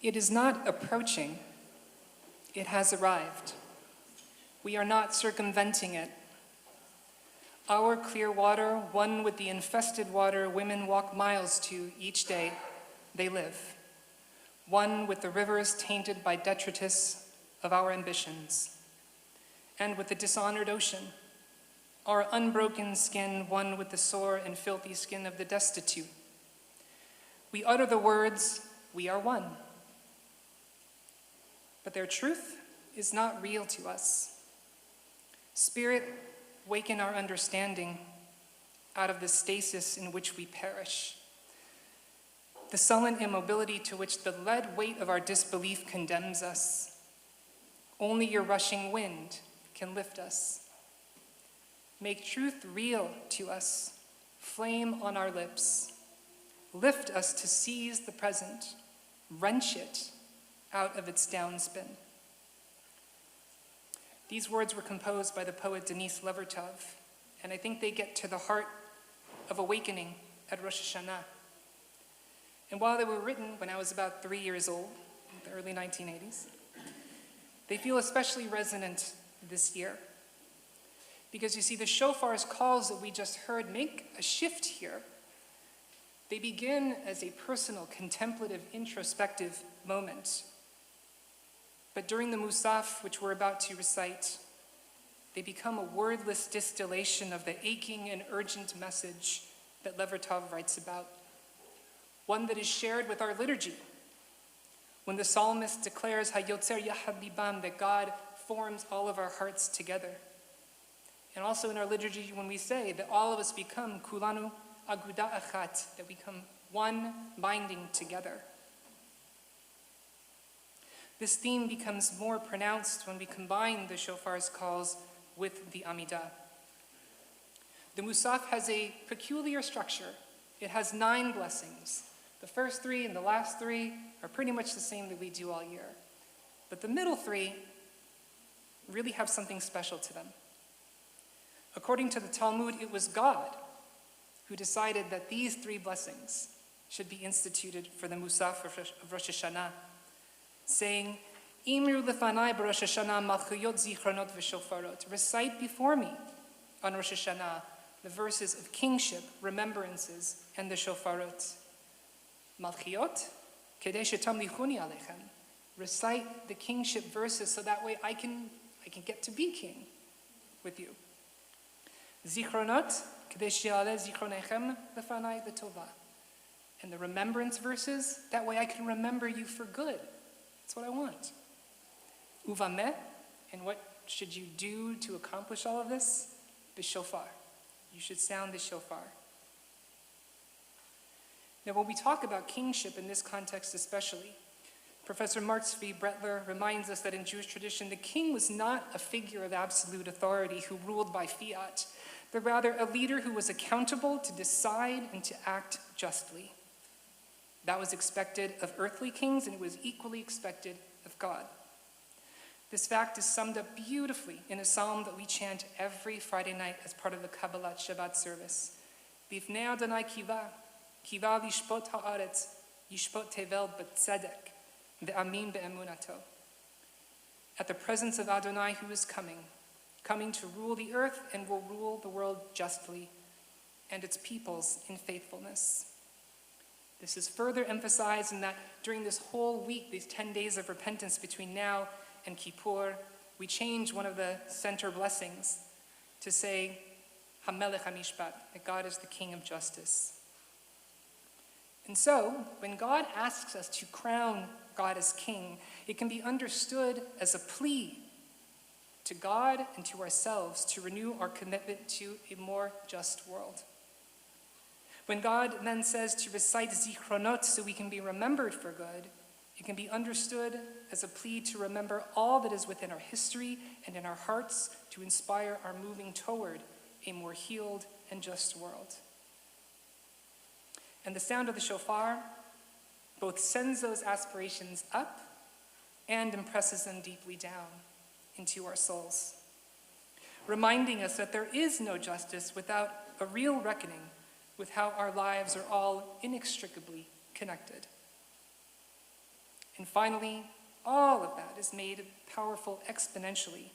It is not approaching, it has arrived. We are not circumventing it. Our clear water, one with the infested water women walk miles to each day they live, one with the rivers tainted by detritus of our ambitions, and with the dishonored ocean, our unbroken skin, one with the sore and filthy skin of the destitute. We utter the words, "We are one." But their truth is not real to us. Spirit, waken our understanding out of the stasis in which we perish, the sullen immobility to which the lead weight of our disbelief condemns us. Only your rushing wind can lift us. Make truth real to us, flame on our lips. Lift us to seize the present, wrench it out of its downspin. These words were composed by the poet Denise Levertov, and I think they get to the heart of awakening at Rosh Hashana. And while they were written when I was about 3 years old, in the early 1980s, they feel especially resonant this year. Because you see, the shofar's calls that we just heard make a shift here. They begin as a personal, contemplative, introspective moment. But during the Musaf, which we're about to recite, they become a wordless distillation of the aching and urgent message that Levertov writes about, one that is shared with our liturgy. When the psalmist declares Hayotzer Yahad Libam, that God forms all of our hearts together. And also in our liturgy when we say that all of us become Kulanu Aguda Achat, that we become one binding together. This theme becomes more pronounced when we combine the shofar's calls with the Amidah. The Musaf has a peculiar structure. It has 9 blessings. The first 3 and the last 3 are pretty much the same that we do all year. But the middle 3 really have something special to them. According to the Talmud, it was God who decided that these 3 blessings should be instituted for the Musaf of Rosh Hashana, saying, Imru lefanai b'Rosh Hashana malchuyot zichronot v'shofarot. Recite before me on Rosh Hashana the verses of kingship, remembrances, and the shofarot. Malchiyot, kedei shetamlichuni alechem. Recite the kingship verses so that way I can get to be king with you. Zichronot, kedei she'aleh zichronechem lefanai l'tova. And the remembrance verses, that way I can remember you for good. That's what I want. Uvameh, and what should you do to accomplish all of this? B'shofar. You should sound the shofar. Now, when we talk about kingship in this context especially, Professor Mark Zvi Bretler reminds us that in Jewish tradition, the king was not a figure of absolute authority who ruled by fiat, but rather a leader who was accountable to decide and to act justly. That was expected of earthly kings, and it was equally expected of God. This fact is summed up beautifully in a psalm that we chant every Friday night as part of the Kabbalat Shabbat service. Bifnei Adonai kiva lishpot haaretz, yishpot tevel b'tzedek, ve'amin be'emunato. At the presence of Adonai who is coming to rule the earth and will rule the world justly, and its peoples in faithfulness. This is further emphasized in that during this whole week, these 10 days of repentance between now and Kippur, we change one of the center blessings to say, HaMelech HaMishpat, that God is the King of justice. And so, when God asks us to crown God as King, it can be understood as a plea to God and to ourselves to renew our commitment to a more just world. When God then says to recite zichronot so we can be remembered for good, it can be understood as a plea to remember all that is within our history and in our hearts to inspire our moving toward a more healed and just world. And the sound of the shofar both sends those aspirations up and impresses them deeply down into our souls, reminding us that there is no justice without a real reckoning with how our lives are all inextricably connected. And finally, all of that is made powerful exponentially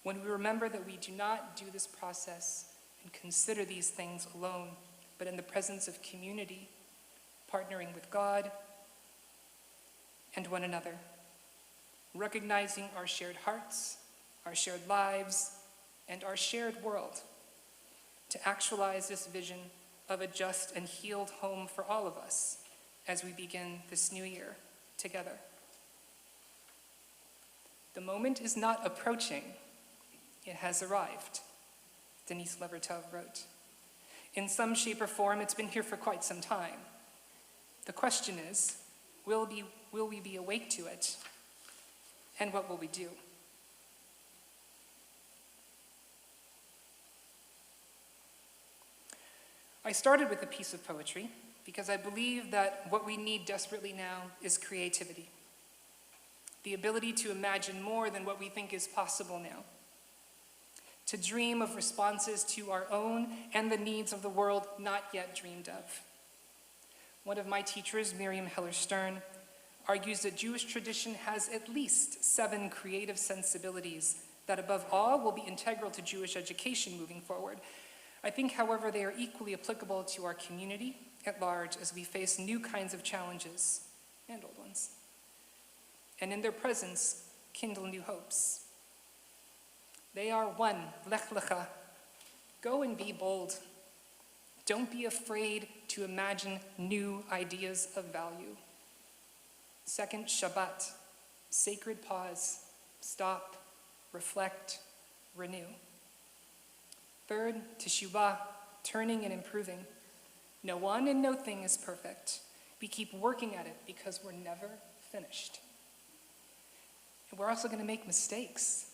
when we remember that we do not do this process and consider these things alone, but in the presence of community, partnering with God and one another, recognizing our shared hearts, our shared lives, and our shared world to actualize this vision of a just and healed home for all of us as we begin this new year together. The moment is not approaching, it has arrived, Denise Levertov wrote. In some shape or form, it's been here for quite some time. The question is, will we be awake to it? And what will we do? I started with a piece of poetry because I believe that what we need desperately now is creativity. The ability to imagine more than what we think is possible now. To dream of responses to our own and the needs of the world not yet dreamed of. One of my teachers, Miriam Heller-Stern, argues that Jewish tradition has at least 7 creative sensibilities that above all will be integral to Jewish education moving forward. I think, however, they are equally applicable to our community at large as we face new kinds of challenges and old ones. And in their presence, kindle new hopes. They are 1, lech lecha, go and be bold. Don't be afraid to imagine new ideas of value. 2nd, Shabbat, sacred pause, stop, reflect, renew. 3rd, Teshuvah, turning and improving. No one and no thing is perfect. We keep working at it because we're never finished. And we're also going to make mistakes.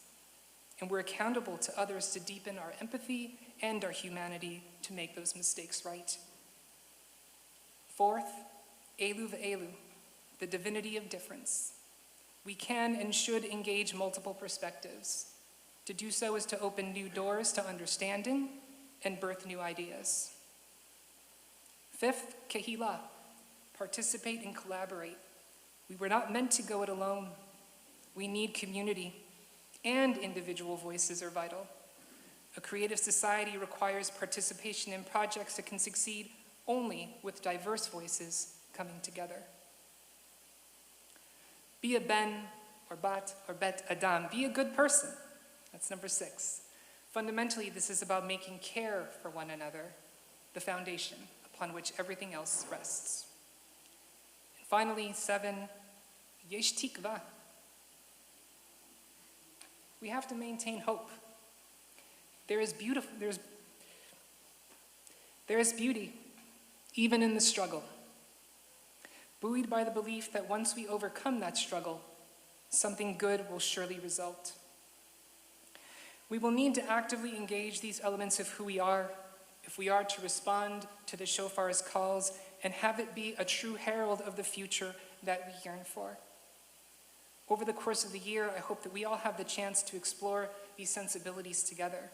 And we're accountable to others to deepen our empathy and our humanity to make those mistakes right. 4th, Elu ve'elu, the divinity of difference. We can and should engage multiple perspectives. To do so is to open new doors to understanding and birth new ideas. 5th, Kehillah, participate and collaborate. We were not meant to go it alone. We need community, and individual voices are vital. A creative society requires participation in projects that can succeed only with diverse voices coming together. Be a ben or bat or bet adam. Be a good person. That's number 6. Fundamentally, this is about making care for one another, the foundation upon which everything else rests. And finally, 7, yesh tikva. We have to maintain hope. There is beauty even in the struggle, buoyed by the belief that once we overcome that struggle, something good will surely result. We will need to actively engage these elements of who we are if we are to respond to the shofar's calls and have it be a true herald of the future that we yearn for. Over the course of the year, I hope that we all have the chance to explore these sensibilities together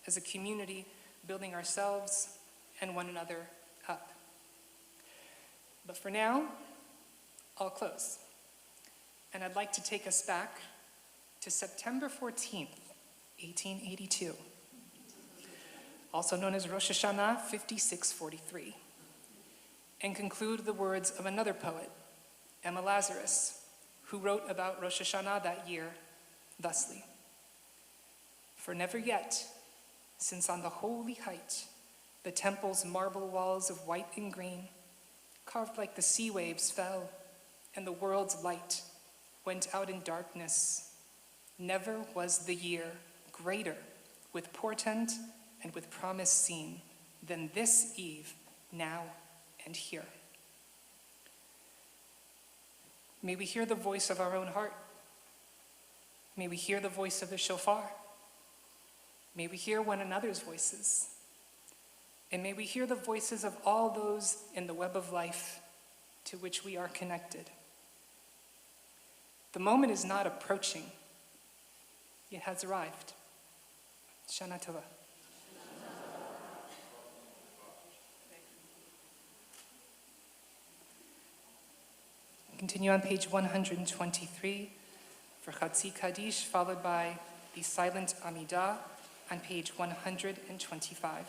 as a community, building ourselves and one another up. But for now, I'll close. And I'd like to take us back to September 14th, 1882, also known as Rosh Hashana 5643, and conclude the words of another poet, Emma Lazarus, who wrote about Rosh Hashana that year thusly: "For never yet, since on the holy height, the temple's marble walls of white and green, carved like the sea waves, fell, and the world's light went out in darkness, never was the year greater with portent and with promise seen than this eve, now and here." May we hear the voice of our own heart. May we hear the voice of the shofar. May we hear one another's voices. And may we hear the voices of all those in the web of life to which we are connected. The moment is not approaching. It has arrived. Shana Tova. Continue on page 123 for Chatzi Kaddish, followed by the silent Amidah on page 125.